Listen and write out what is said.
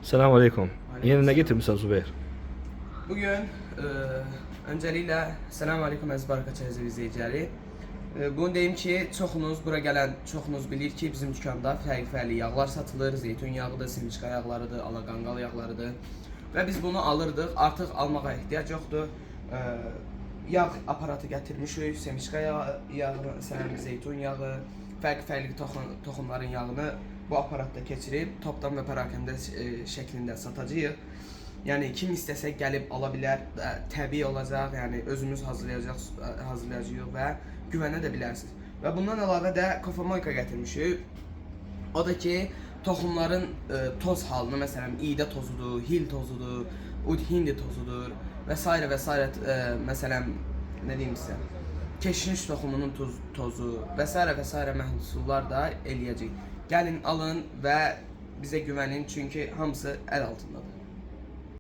Selamun Aleyküm. Yine ne Aleykümselam. getirmişsin Zübeyir? Bugün öncelikle selamun aleyküm əziz Barakaçayız izləyiciləri. Bunu deyim ki, çoxunuz bura gələn çoxunuz bilir ki, bizim dükkanda fərqli yağlar satılır. Zeytun yağıdır, simişqa yağlarıdır, alaqanqal yağlarıdır. Və biz bunu alırdıq. Artıq almağa ehtiyac yoxdur. Yağ aparatı gətirmişik. Simişqa yağı, zeytun yağı, fərqli toxumların yağını bu aparatda keçirib topdan və pərakəndə şəklində satacağıq. Yəni kim istəsə gəlib ala bilər, təbii olacaq, yəni özümüz hazırlayacağıq və güvənə də bilərsiniz. Və bundan əlavə də Kofomoyka gətirmişik. O da ki, toxumların toz halını, məsələn, iydə tozudur, hil tozudur, hindi tozudur və s. Məsələn, nə deyim sizə, keşniş toxumunun tozu və s. məhsullar da eləyəcək. Gəlin alın və bizə güvənin, çünki hamısı əl altındadır.